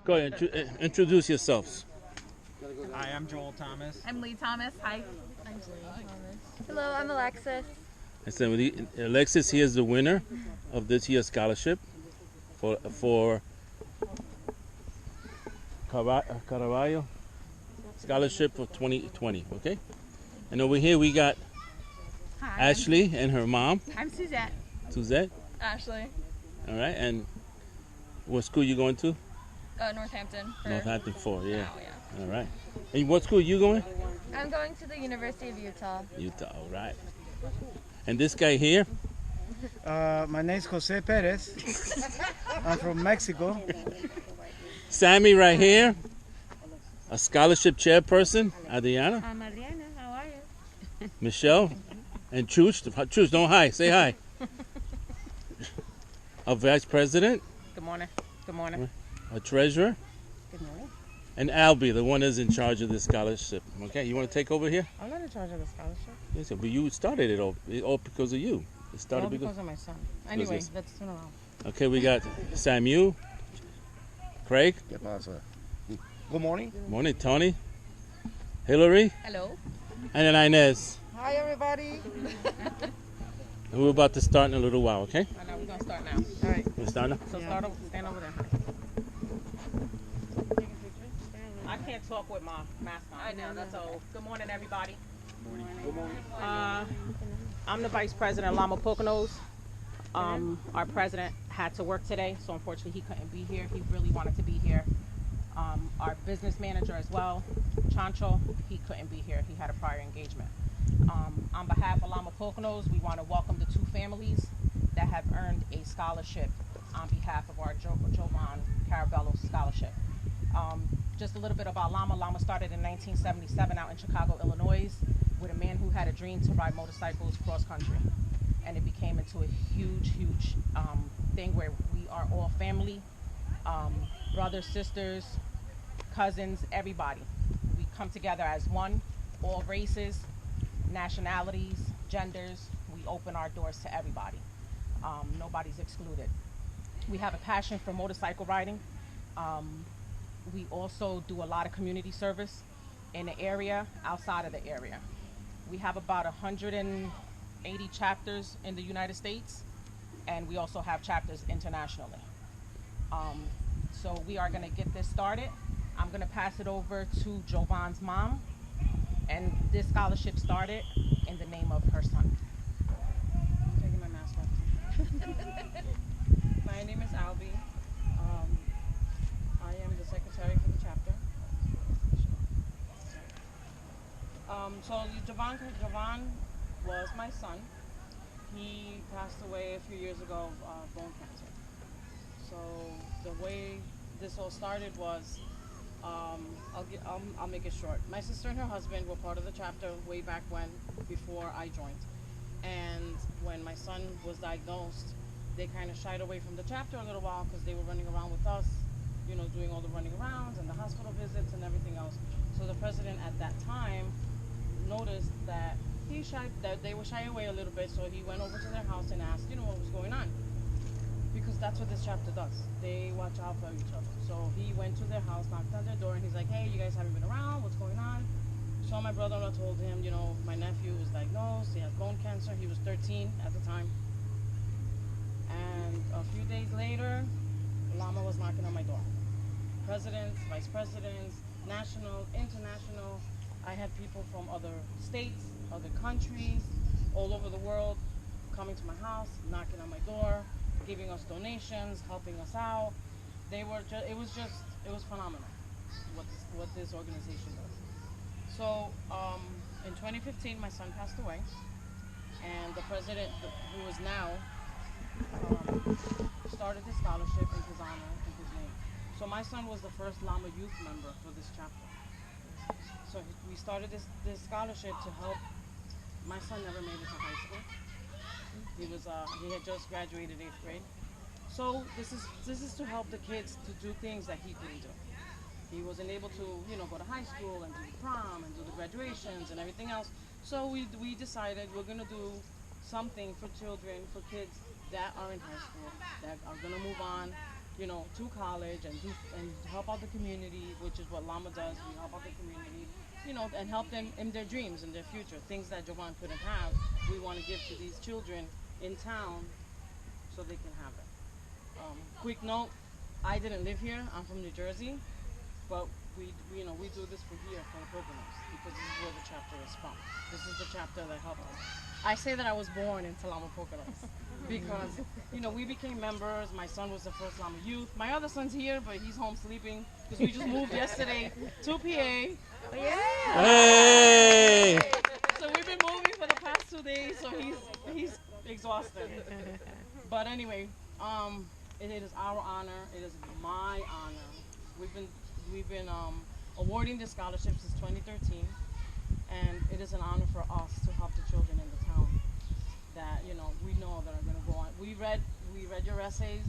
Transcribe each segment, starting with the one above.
Go ahead, introduce yourselves. Hi, I'm Joel Thomas. I'm Lee Thomas. Hi. I'm Julie Thomas. Hello, I'm Alexis. I said, Alexis, he is the winner of this year's scholarship for Caravaggio scholarship for 2020. Okay, and over here we got Hi. Ashley and her mom, I'm Suzette. Suzette. Ashley. All right, and what school you going to? Northampton. Northampton 4. Yeah. Now, yeah. All right. And what school you going? I'm going to the University of Utah. Utah. All right. And this guy here? My name is Jose Perez. I'm from Mexico. Sammy right here, a scholarship chairperson. Adriana. I'm Adriana. How are you? Michelle. And Chooch. Chooch, don't hi. Say hi. A vice president. Good morning. Good morning. A treasurer. Good morning. And Albie, the one that's in charge of this scholarship. Okay, you want to take over here? I'm not in charge of the scholarship. Yes, but you started it all because of you. It started All because of my son. Anyway, let's turn around. Okay, we got Samuel, Craig. ¿Qué pasa? Good morning. Morning, Tony. Hillary. Hello. And then Inez. Hi, everybody. And we're about to start in a little while, okay? I know we're going to start now. All right. We're starting now? So stand over there. I can't talk with my mask on. I know, that's So, good morning, everybody. Good morning. I'm the vice president of Lama Poconos. Our president had to work today, so unfortunately he couldn't be here. He really wanted to be here. Our business manager as well, Chancho, he couldn't be here. He had a prior engagement. On behalf of Lama Poconos, we want to welcome the two families that have earned a scholarship on behalf of our Jovan Carabello scholarship. Just a little bit about Lama. Lama started in 1977 out in Chicago, Illinois, with a man who had a dream to ride motorcycles cross country. And it became into a huge thing where we are all family, brothers, sisters, cousins, everybody. We come together as one, all races, nationalities, genders. We open our doors to everybody. Nobody's excluded. We have a passion for motorcycle riding. We also do a lot of community service in the area, outside of the area. We have about 180 chapters in the United States, and we also have chapters internationally. So we are going to get this started. I'm going to pass it over to Jovan's mom, and this scholarship started in the name of her son. I'm taking my mask off. My name is Albie. I am the secretary for the chapter. So Jovan was my son. He passed away a few years ago of bone cancer. So the way this all started was, I'll make it short. My sister and her husband were part of the chapter way back when, before I joined. And when my son was diagnosed, they kind of shied away from the chapter a little while because they were running around with us, you know, doing all the running arounds and the hospital visits and everything else. So the president at that time noticed that they were shying away a little bit, so he went over to their house and asked, you know, what was going on. Because that's what this chapter does. They watch out for each other. So he went to their house, knocked on their door, and he's like, hey, you guys haven't been around, what's going on? So my brother-in-law told him, you know, my nephew was diagnosed, he has bone cancer, he was 13 at the time. And a few days later, Lama was knocking on my door. Presidents, vice presidents, national, international. I had people from other states, other countries, all over the world coming to my house, knocking on my door, giving us donations, helping us out. It was phenomenal what this organization does. So in 2015, my son passed away, and the president, who is now, started this scholarship in his honor, in his name. So my son was the first Lama youth member for this chapter. So we started this scholarship to help. My son never made it to high school. He had just graduated 8th grade. So this is to help the kids to do things that he couldn't do. He wasn't able to, you know, go to high school and do the prom and do the graduations and everything else. So we decided we're gonna do something for children, for kids that are in high school, that are gonna move on, to college and help out the community, which is what Lama does. We help out the community, and help them in their dreams, in their future, things that Jovan couldn't have. We want to give to these children in town so they can have it. Quick note: I didn't live here. I'm from New Jersey, but we do this for here for the Poconos because this is where the chapter is from. This is the chapter that helped us. I say that I was born into Lama Poconos because we became members. My son was the first Lama youth. My other son's here, but he's home sleeping because we just moved yesterday to PA. Hey! So we've been moving for the past 2 days, so he's exhausted. But anyway, it is our honor. It is my honor. We've been awarding this scholarship since 2013, and it is an honor for us to help the children in the town that we know that are going to go on. We read your essays.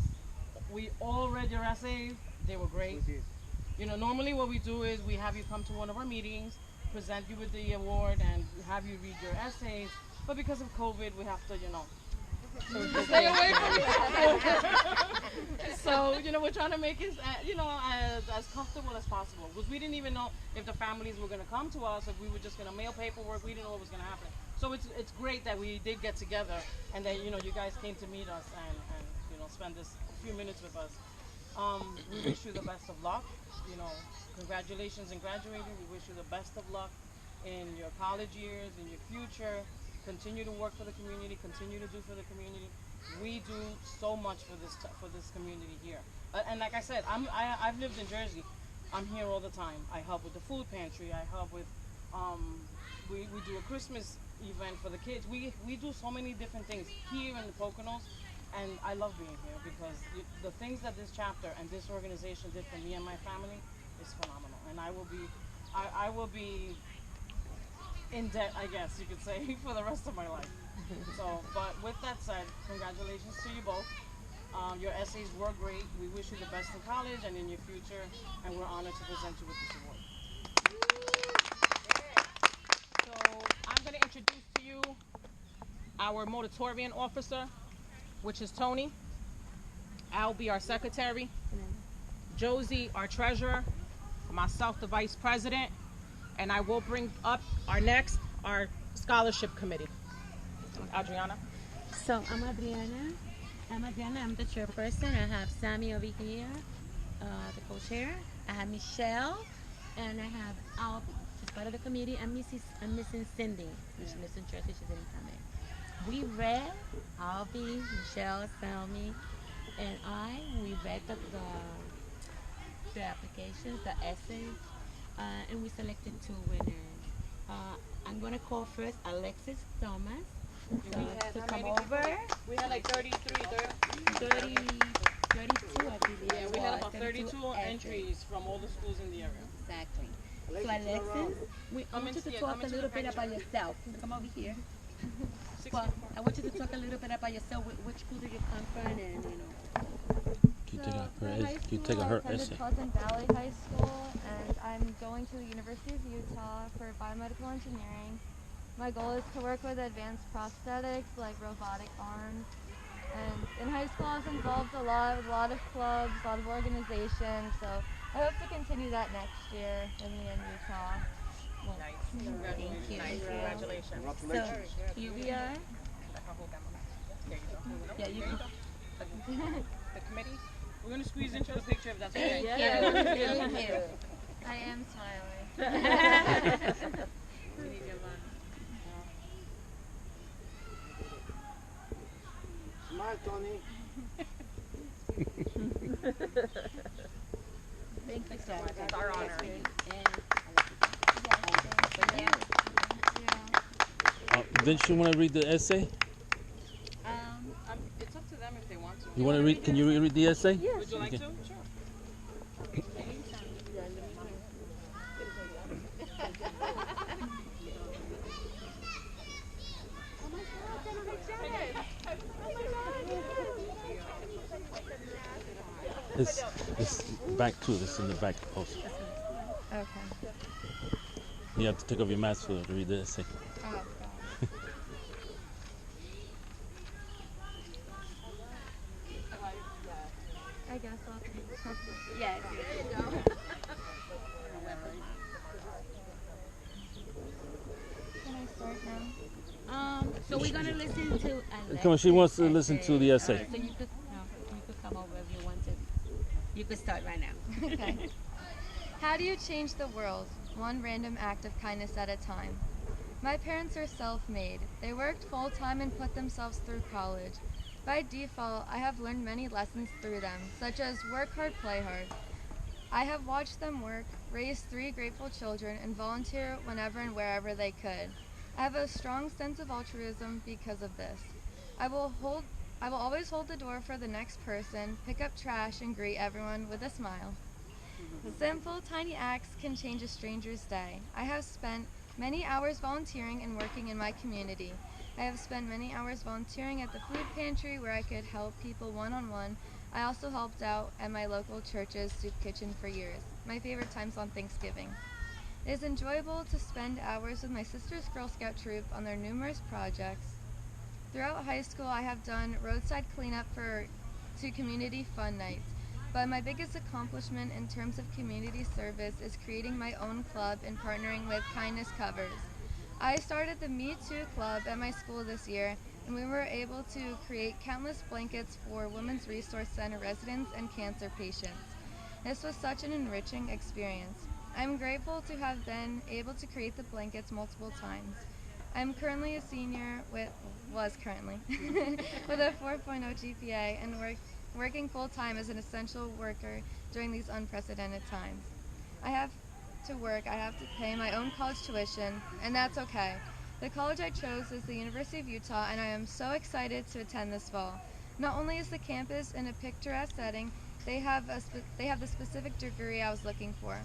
We all read your essays. They were great. Normally what we do is we have you come to one of our meetings, present you with the award, and have you read your essays. But because of COVID, we have to, stay away from it. So, we're trying to make it, as comfortable as possible. Because we didn't even know if the families were going to come to us, if we were just going to mail paperwork. We didn't know what was going to happen. So it's great that we did get together, and that, you guys came to meet us and spend this few minutes with us. We wish you the best of luck. Congratulations in graduating. We wish you the best of luck in your college years, in your future. Continue to work for the community. Continue to do for the community. We do so much for this community here. And like I said, I've lived in Jersey. I'm here all the time. I help with the food pantry. I help with we do a Christmas event for the kids. We do so many different things here in the Poconos. And I love being here because the things that this chapter and this organization did for me and my family is phenomenal. And I will be in debt, I guess you could say, for the rest of my life. So, but with that said, congratulations to you both. Your essays were great. We wish you the best in college and in your future, and we're honored to present you with this award. So I'm going to introduce to you our moratorium officer, which is Tony. I'll be our secretary. Josie, our treasurer. Myself, the vice president. And I will bring up our scholarship committee. Adriana. So I'm Adriana. I'm the chairperson. I have Sammy over here, the co-chair. I have Michelle, and I have Albie. She's part of the committee. I'm missing Cindy, which lives in Jersey. She didn't come in. We read, Albie, Michelle, Sammy, and we read the applications, the essays, and we selected 2 winners. I'm going to call first Alexis Thomas to come over. We had like 33, 32, I believe. Yeah, we had about 32 entries from all the schools in the area. Exactly. So Alexis, I want you to talk a little bit about yourself. Come over here. Well, I want you to talk a little bit about yourself. Which school do you come from, and Can you take her essay? Pleasant Valley High School, and I'm going to the University of Utah for biomedical engineering. My goal is to work with advanced prosthetics like robotic arms. And in high school, I was involved a lot of clubs, a lot of organizations. So I hope to continue that next year in Utah. Well, Nice. Thank you. Nice. Congratulations. So here we are. There you go. Yeah, you can. The committee. We're going to squeeze into the picture if that's okay. Thank you. I am smiling. Smile, Tony. Thank you so much. It's our honor. Didn't you want to read the essay? It's up to them if they want to. You want to read? Can you read the essay? Would you like Okay. to? Sure. It's back too. It's in the back post. Okay. You have to take off your mask to read the essay. Oh, God. I guess I'll Yes. Can I start now? So we're gonna listen to Alexis. Come on, she wants to listen to the essay. So you could come over if you want to. You could start right now. Okay. How do you change the world? One random act of kindness at a time. My parents are self-made. They worked full-time and put themselves through college. By default, I have learned many lessons through them, such as work hard, play hard. I have watched them work, raise 3 grateful children, and volunteer whenever and wherever they could. I have a strong sense of altruism because of this. I will always hold the door for the next person, pick up trash, and greet everyone with a smile. Simple, tiny acts can change a stranger's day. I have spent many hours volunteering and working in my community. I have spent many hours volunteering at the food pantry where I could help people one-on-one. I also helped out at my local church's soup kitchen for years. My favorite time's on Thanksgiving. It is enjoyable to spend hours with my sister's Girl Scout troop on their numerous projects. Throughout high school, I have done roadside cleanup to community fun nights. But my biggest accomplishment in terms of community service is creating my own club and partnering with Kindness Covers. I started the Me Too Club at my school this year, and we were able to create countless blankets for Women's Resource Center residents and cancer patients. This was such an enriching experience. I'm grateful to have been able to create the blankets multiple times. I'm currently a senior with a 4.0 GPA and working full-time as an essential worker during these unprecedented times. I have to pay my own college tuition, and that's okay. The college I chose is the University of Utah, and I am so excited to attend this fall. Not only is the campus in a picturesque setting, they have the specific degree I was looking for.